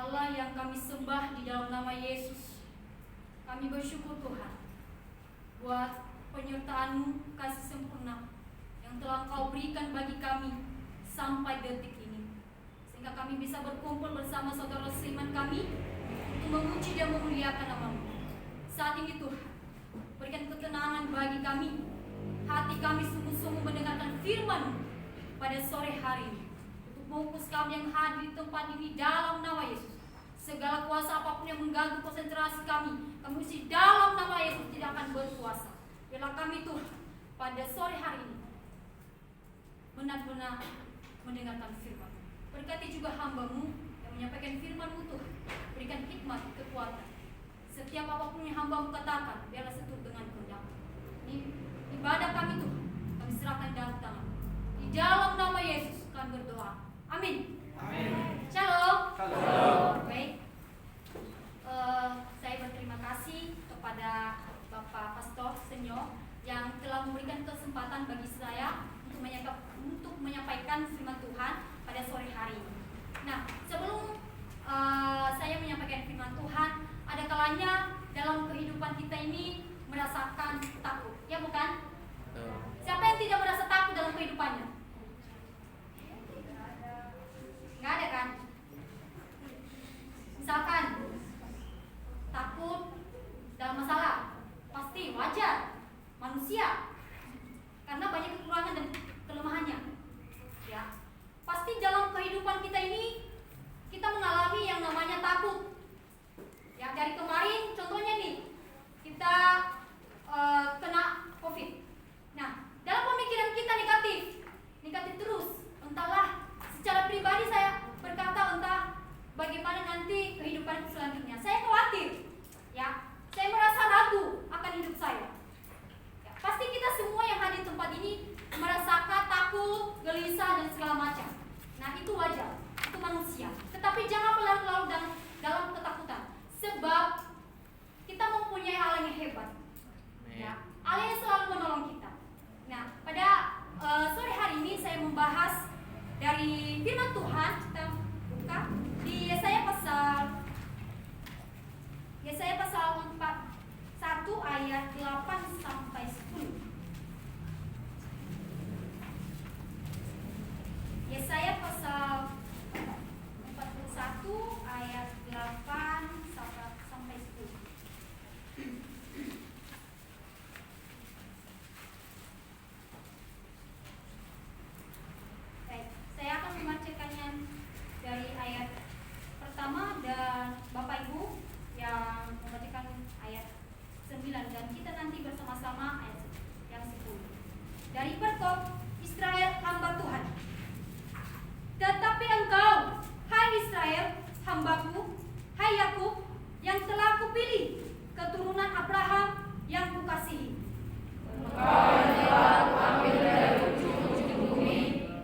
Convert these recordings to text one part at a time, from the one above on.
Allah yang kami sembah di dalam nama Yesus, kami bersyukur Tuhan buat penyertaan-Mu, kasih sempurna yang telah Engkau berikan bagi kami sampai detik ini, sehingga kami bisa berkumpul bersama saudara seiman kami untuk memuji dan memuliakan nama-Mu. Saat ini Tuhan, berikan ketenangan bagi kami, hati kami sungguh-sungguh mendengarkan firman-Mu pada sore hari ini, untuk mengukus kami yang hadir di tempat ini dalam nama Yesus. Segala kuasa apapun yang mengganggu konsentrasi kami usi dalam nama Yesus tidak akan berkuasa. Biarlah kami Tuhan pada sore hari ini benar-benar mendengarkan firman-Mu. Berkati juga hamba-Mu yang menyampaikan firman-Mu Tuhan. Berikan hikmat, kekuatan. Setiap apapun yang hamba-Mu katakan, biarlah seturut dengan kehendak-Mu. Ini ibadah kami Tuhan, kami serahkan dalam tangan. Di dalam nama Yesus kami berdoa. Amin. Amin. Shalom. Shalom. Baik. Saya berterima kasih kepada Bapak Pastor Senyo yang telah memberikan kesempatan bagi saya untuk menyampaikan firman Tuhan pada sore hari ini. Nah, sebelum saya menyampaikan firman Tuhan, ada kalanya dalam kehidupan kita ini merasakan takut, ya bukan? Siapa yang tidak merasa takut dalam kehidupannya? Nggak ada kan? Misalkan takut dalam masalah, pasti wajar, manusia, karena banyak kekurangan dan kelemahannya. Ya, pasti dalam kehidupan kita ini kita mengalami yang namanya takut. Ya, dari kemarin contohnya nih, kita kena COVID. Nah, dalam pemikiran kita negatif terus. Entahlah, secara pribadi saya berkata entah bagaimana nanti kehidupan selanjutnya. Saya khawatir, ya, saya merasa ragu akan hidup saya. Ya, pasti kita semua yang hadir di tempat ini merasakan takut, gelisah dan segala macam. Nah, itu wajar, itu manusia. Tetapi jangan berlarut-larut dalam ketakutan, sebab kita mempunyai Allah yang hebat. Ya, Allah yang selalu menolong kita. Nah, pada sore hari ini saya membahas dari firman Tuhan. Kita buka di Yesaya pasal 41 ayat 8 sampai 10. Yesaya pasal 41 ayat 8 sampai 10. Baik, saya akan membacakannya dari ayat pertama dan Bapak Ibu yang membacakan ayat 9 dan kita nanti bersama-sama ayat yang 10. Dari perkop Israel hamba Tuhan. Tetapi engkau, hai Israel, hambaku, hai Yakub, yang telah kupilih, keturunan Abraham yang kukasihi. Engkau yang telah kuambil dari ujung-ujung bumi,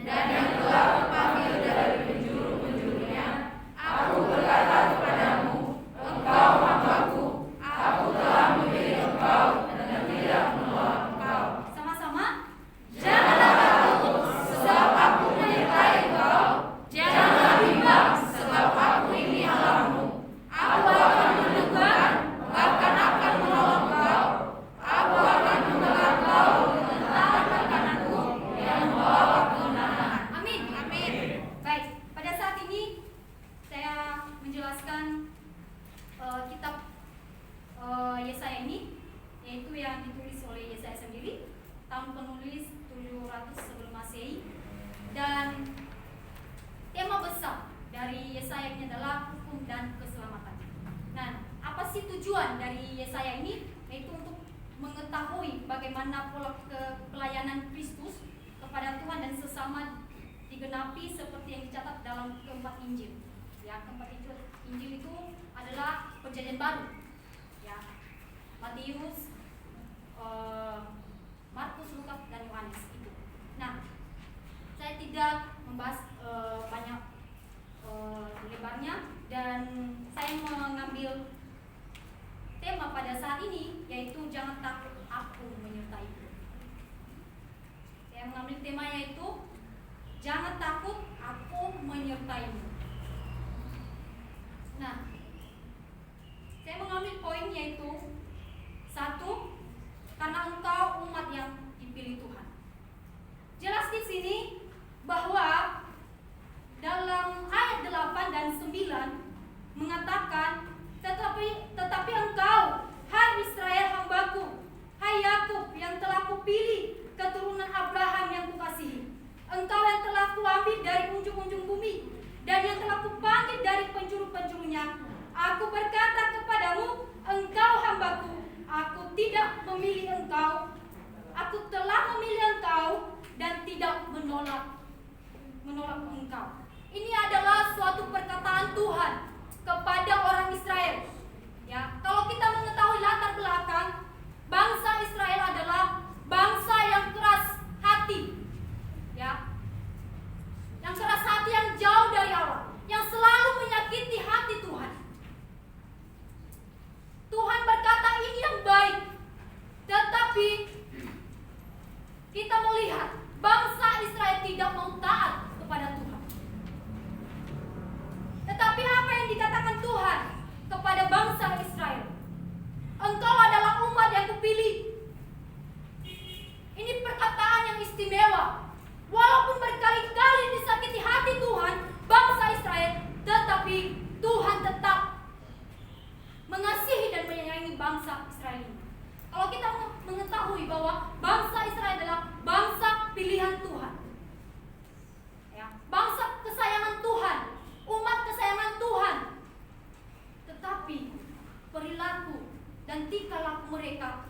dan yang telah kupanggil dari penjuru-penjurunya. Aku berkata kepadamu, engkau hambaku, aku telah memilih engkau dan tidak menolak engkau. Sama-sama. Janganlah takut, sebab aku menyertai engkau. Janganlah bimbang, sebab aku ini Allahmu. Aku akan meneguhkan, bahkan akan menolong engkau. Aku akan membela engkau dengan tangan kananku yang membawa kemenangan. Amin. Amin. Baik, pada saat ini saya menjelaskan kitab Yesaya ini, yaitu yang ditulis oleh Yesaya sendiri, tahun penulis 700 sebelum Masehi, dan tema besar dari Yesaya ini adalah hukum dan keselamatan. Nah, apa sih tujuan dari Yesaya ini? Yaitu untuk mengetahui bagaimana pola pelayanan Kristus kepada Tuhan dan sesama digenapi seperti yang dicatat dalam keempat Injil. Ya, keempat Injil itu adalah perjanjian baru. Ya, Matius, Markus, Lukas dan Yohanes itu. Nah, saya tidak membahas banyak lebarnya, dan saya mengambil tema pada saat ini yaitu jangan takut, aku menyertaimu. Saya mengambil tema yaitu jangan takut, aku menyertaimu. dikatakan, tetapi engkau, hai Israel hambaku, hai Yakub yang telah kupilih, keturunan Abraham yang kukasihi. Engkau yang telah kuambil dari ujung-ujung bumi, dan yang telah kupanggil dari penjuru-penjurunya. Aku berkata kepadamu, engkau hambaku, aku tidak memilih engkau. Aku telah memilih engkau dan tidak menolak engkau. Ini adalah suatu perkataan Tuhan kepada orang Israel. Ya, kalau kita mengetahui latar belakang, bangsa Israel adalah bangsa yang keras hati. Ya. Yang keras hati, yang jauh dari Allah, yang selalu menyakiti hati Tuhan. Tuhan berkata ini yang baik. Tetapi kita melihat bangsa Israel tidak mau taat kepada Tuhan. Tetapi apa yang dikatakan Tuhan kepada bangsa Israel? Engkau adalah umat yang kupilih. Ini perkataan yang istimewa. Walaupun berkali-kali disakiti hati Tuhan, bangsa Israel, tetapi Tuhan tetap mengasihi dan menyayangi bangsa Israel ini. Kalau kita mengetahui bahwa bangsa Israel adalah bangsa pilihan Tuhan, ya, bangsa kesayangan Tuhan, umat kesayangan Tuhan, tetapi perilaku dan tingkah laku mereka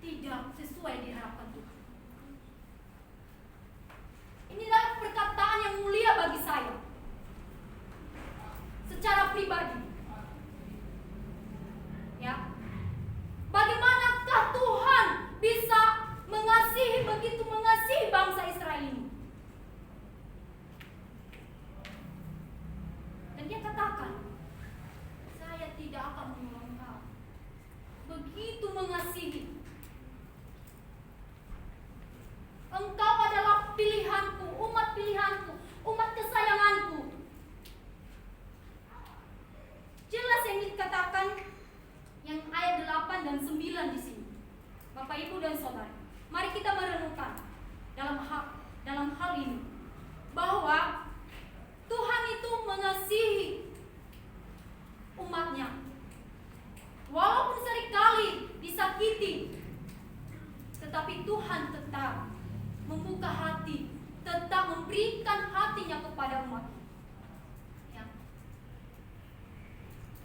tidak sesuai diharapkan Tuhan. Inilah perkataan yang mulia bagi saya secara pribadi. Ya. Bagaimanakah Tuhan bisa begitu mengasihi bangsa Israel ini? Dan dia katakan, saya tidak akan menolong engkau. Begitu mengasihi. Engkau adalah pilihanku, umat pilihanku, umat kesayanganku. Jelas yang dikatakan yang ayat 8 dan 9 di sini. Bapak, Ibu dan Saudara, mari kita merenungkan dalam hal ini bahwa Tuhan itu mengasihi umatnya. Walaupun seringkali disakiti, tetapi Tuhan tetap membuka hati, tetap memberikan hatinya kepada umat. Ya.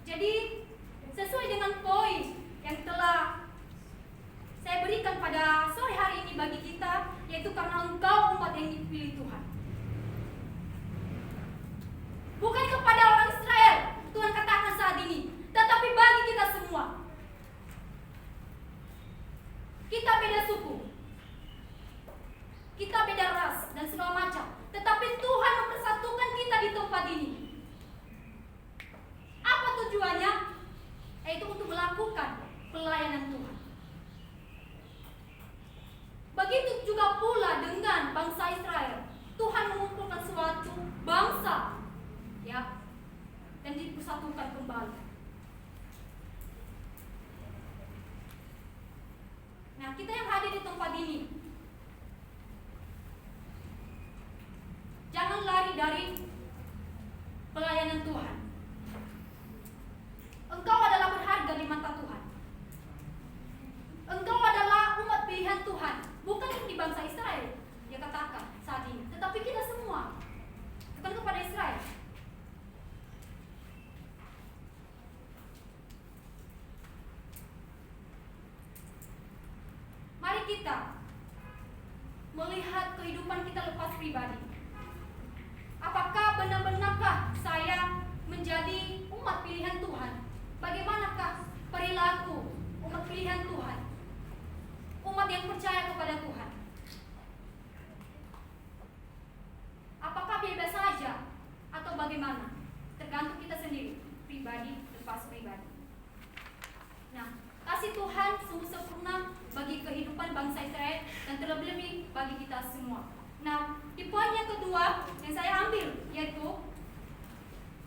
Jadi sesuai dengan poin yang telah saya berikan pada sore hari ini bagi kita, yaitu karena engkau umat yang dipilih Tuhan. Bukan kepada orang Israel Tuhan katakan saat ini, tetapi bagi kita semua. Kita beda suku, kita beda ras dan segala macam, tetapi Tuhan mempersatukan kita di tempat ini. Apa tujuannya? Yaitu untuk melakukan pelayanan Tuhan. Begitu juga pula dengan bangsa Israel. Tuhan mengumpulkan suatu bangsa, ya, dan dipersatukan kembali. Nah, kita yang hadir di tempat ini, jangan lari dari pelayanan Tuhan. Engkau adalah berharga di mata Tuhan. Engkau adalah umat pilihan Tuhan, bukan di bangsa Israel, dia katakan saat ini, tetapi kita semua, bukan kepada Israel. Mari kita melihat kehidupan kita lepas pribadi. Apakah benar-benarkah saya menjadi umat pilihan Tuhan? Bagaimanakah perilaku umat pilihan Tuhan? Umat yang percaya kepada Tuhan. Apakah biasa saja atau bagaimana? Tergantung kita sendiri, pribadi lepas pribadi. Nah, kasih Tuhan sungguh sempurna bagi kehidupan bangsa Israel dan terlebih-lebih bagi kita semua. Nah, di poin yang kedua yang saya ambil, yaitu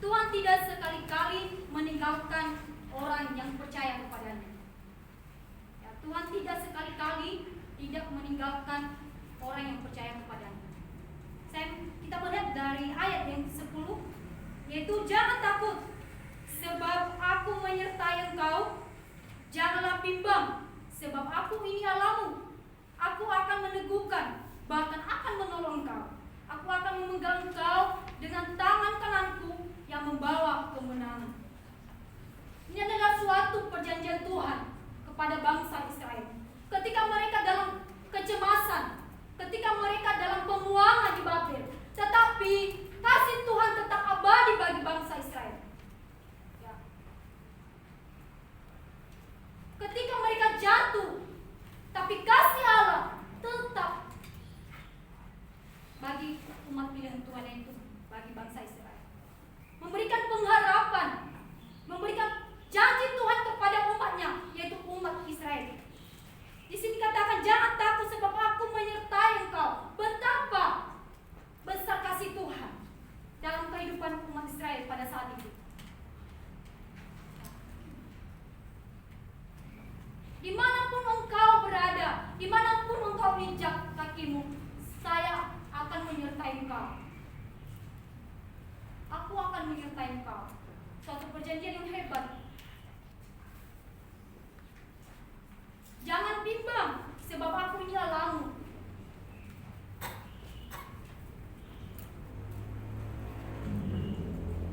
Tuhan tidak sekali-kali meninggalkan orang yang percaya kepadanya. Ya, Tuhan tidak sekali-kali tidak meninggalkan orang yang percaya kepadanya. Kita melihat dari ayat yang 10, yaitu jangan takut, sebab aku menyertai engkau. Janganlah bimbang, sebab aku ini Allahmu. Aku akan meneguhkan, bahkan akan menolong engkau. Aku akan memegang engkau dengan tangan kananku yang membawa kemenangan. Ini adalah suatu perjanjian Tuhan kepada bangsa Israel. Ketika mereka dalam kecemasan, ketika mereka dalam pembuangan di Babel, tetapi kasih Tuhan tetap abadi bagi bangsa Israel. Ya. Ketika mereka jatuh, tapi kasih Allah tetap bagi umat pilihan Tuhan, itu bagi bangsa Israel. Memberikan pengharapan, memberikan janji Tuhan kepada umatnya, yaitu umat Israel. Di sini katakan, jangan takut sebab aku menyertai engkau. Betapa besar kasih Tuhan dalam kehidupan umat Israel pada saat itu. Dimanapun engkau berada, dimanapun engkau injak kakimu, saya akan menyertai engkau. Aku akan menyertai engkau. Suatu perjanjian yang hebat. Jangan bimbang, sebab aku ini Allahmu.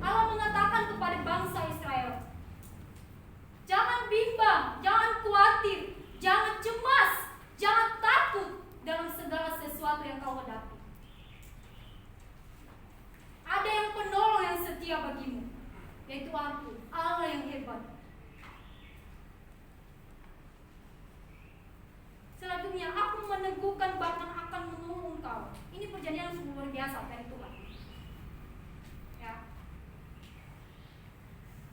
Allah mengatakan kepada bangsa Israel, jangan bimbang, jangan khawatir, jangan cemas, jangan takut dalam segala sesuatu yang kau hadapi. Ada yang penolong yang setia bagimu, yaitu aku, Allah yang hebat. Selanjutnya, aku meneguhkan bahkan akan menolong engkau. Ini perjanjian yang luar biasa dari Tuhan. Ya.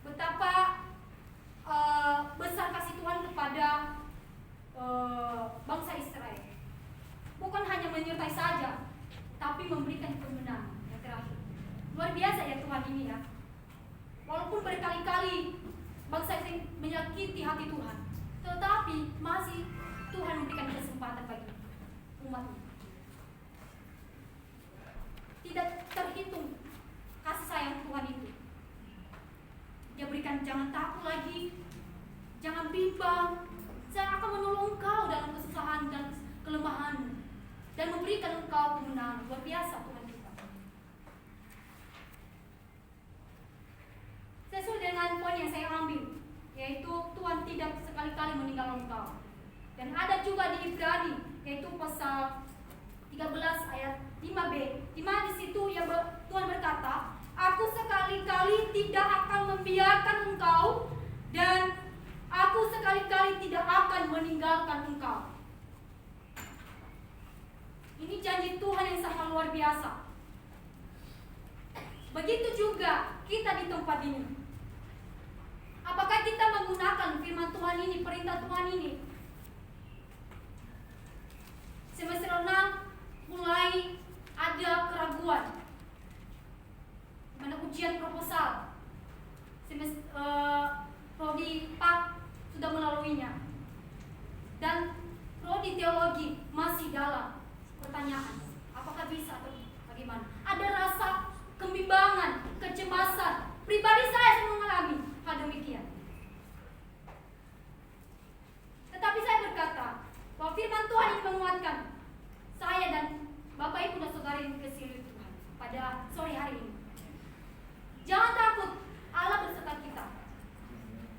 Betapa besar kasih Tuhan kepada bangsa Israel. Bukan hanya menyertai saja, tapi memberikan kemenangan yang terakhir. Luar biasa ya Tuhan ini ya. Walaupun berkali-kali bangsa Israel menyakiti hati Tuhan, tetapi masih Tuhan memberikan kesempatan bagi umatnya. Tidak terhitung kasih sayang Tuhan itu. Dia berikan, jangan takut lagi, jangan bimbang, saya akan menolong engkau dalam kesusahan dan kelemahan, dan memberikan engkau kemenangan. Luar biasa Tuhan kita. Sesuai dengan poin yang saya ambil, yaitu Tuhan tidak sekali-kali meninggalkan engkau. Dan ada juga di Ibrani, yaitu pasal 13 ayat 5b, di mana di situ Tuhan berkata, aku sekali-kali tidak akan membiarkan engkau, dan aku sekali-kali tidak akan meninggalkan engkau. Ini janji Tuhan yang sangat luar biasa. Begitu juga kita di tempat ini. Apakah kita menggunakan firman Tuhan ini, perintah Tuhan ini? Semester 6 mulai ada keraguan, mana ujian proposal. Prodi 4 sudah melaluinya, dan prodi teologi masih dalam pertanyaan, apakah bisa atau bagaimana. Ada rasa kebimbangan, kecemasan. Pribadi saya mengalami hal demikian. Tetapi saya berkata bahwa firman Tuhan ini menguatkan saya dan Bapak Ibu dan Saudara yang dikasihi Tuhan pada sore hari ini. Jangan takut, Allah beserta kita,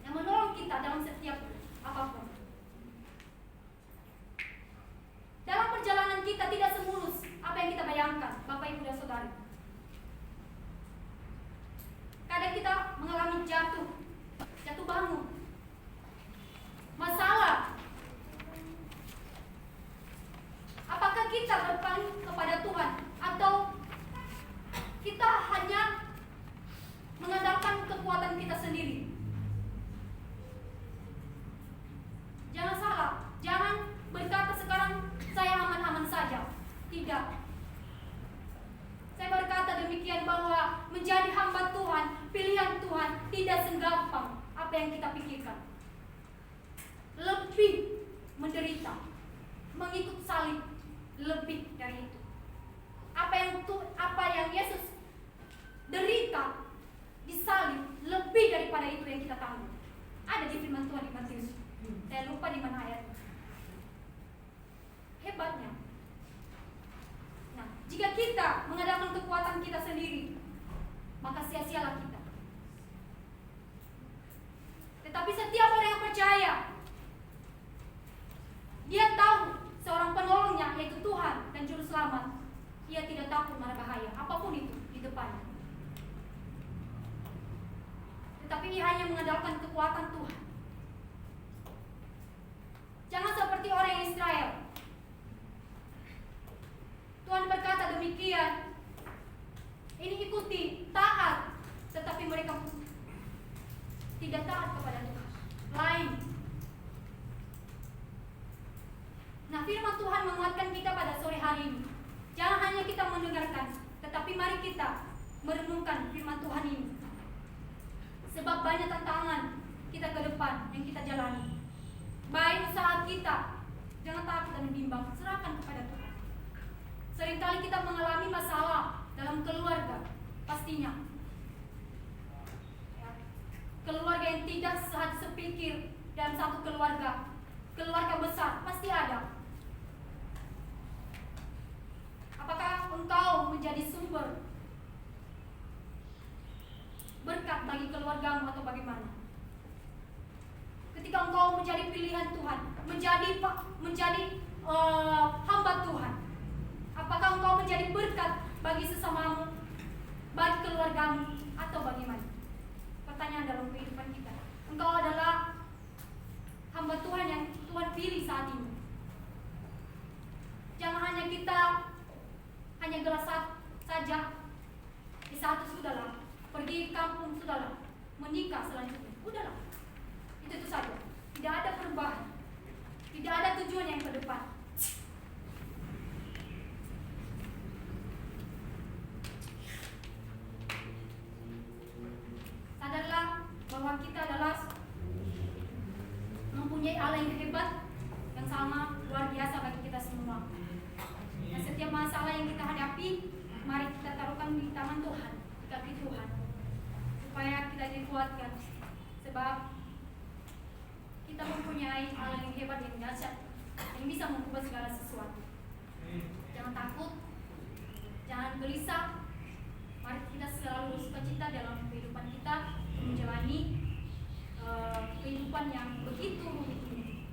yang menolong kita dalam setiap apapun. Dalam perjalanan kita tidak semulus apa yang kita bayangkan, Bapak Ibu dan Saudara. Kadang kita mengalami jatuh bangun, masalah. Apakah kita berpaling kepada Tuhan, atau kita hanya mengandalkan kekuatan kita sendiri? Jangan salah, jangan berkata sekarang saya aman-aman saja. Tidak. Saya berkata demikian bahwa menjadi hamba Tuhan, pilihan Tuhan, tidak segampang apa yang kita pikirkan. Lebih menderita, mengikut salib, lebih dari itu. Apa yang Yesus derita di salib, lebih daripada itu. firman Tuhan di Matius. Saya lupa di mana ayat. Hebatnya. Nah, jika kita mengandalkan kekuatan kita sendiri, maka sia-sialah kita. Tetapi setiap orang yang percaya, dia tahu seorang penolongnya, yaitu Tuhan dan Juru Selamat. Ia tidak takut mara bahaya, apapun itu di depannya. Tetapi ia hanya mengandalkan kekuatan Tuhan. Jangan seperti orang Israel. Tuhan berkata demikian, ini ikuti, taat, tetapi mereka tidak taat kepada Tuhan. Lain. Nah, firman Tuhan menguatkan kita pada sore hari ini. Jangan hanya kita mendengarkan, tetapi mari kita merenungkan firman Tuhan ini. Sebab banyak tantangan kita ke depan yang kita jalani. Baik usaha kita, jangan takut dan bimbang, serahkan kepada Tuhan. Seringkali kita mengalami masalah dalam keluarga, pastinya. Ya. Keluarga yang tidak sepikir dalam satu keluarga besar, pasti ada. Apakah engkau menjadi sumber berkat bagi keluargamu atau bagaimana? Ketika engkau menjadi pilihan Tuhan, menjadi hamba Tuhan, apakah engkau menjadi berkat bagi sesamamu, bagi keluargamu, atau bagaimana? Pertanyaan dalam kehidupan kita. Engkau adalah hamba Tuhan yang Tuhan pilih saat ini. Jangan hanya kita hanya gelas saja, di satu sudahlah, pergi kampung sudahlah, menikah selanjutnya, udahlah, itu saja. Tidak ada perubahan, tidak ada tujuan yang ke depan. Sadarlah bahwa kita adalah mempunyai Allah yang hebat, yang sama luar biasa bagi kita semua. Dan setiap masalah yang kita hadapi, mari kita taruhkan di tangan Tuhan, di kaki Tuhan, supaya kita dikuatkan. Sebab kita mempunyai Allah yang hebat, yang dahsyat, yang bisa mengubah segala sesuatu. Jangan takut, jangan gelisah. Mari kita selalu sukacita dalam kehidupan kita, menjalani kehidupan yang begitu rumit ini.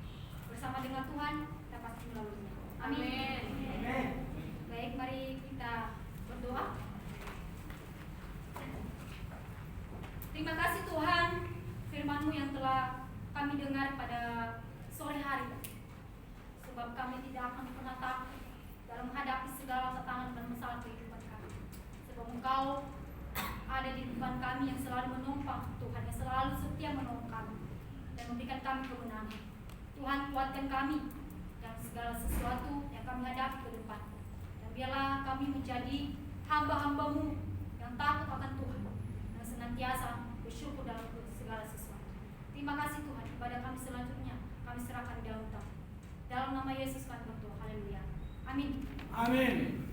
Bersama dengan Tuhan, kita pasti melaluinya. Amin. Baik, mari kita berdoa. Terima kasih Tuhan, firman-Mu yang telah kami dengar pada sore hari. Sebab kami tidak akan pernah takut dalam menghadapi segala tantangan dan masalah kehidupan kami. Sebab Engkau ada di depan kami yang selalu menopang, Tuhan, yang selalu setia menolong kami dan memberikan kami kemenangan. Tuhan, kuatkan kami dalam segala sesuatu yang kami hadapi ke depan. Dan biarlah kami menjadi hamba-hamba-Mu yang takut akan Tuhan, yang senantiasa bersyukur dalam segala sesuatu. Terima kasih Tuhan, ibadah kami selanjutnya kami serahkan di dalam Tuhan. Dalam nama Yesus kami berdoa. Haleluya. Amin. Amin.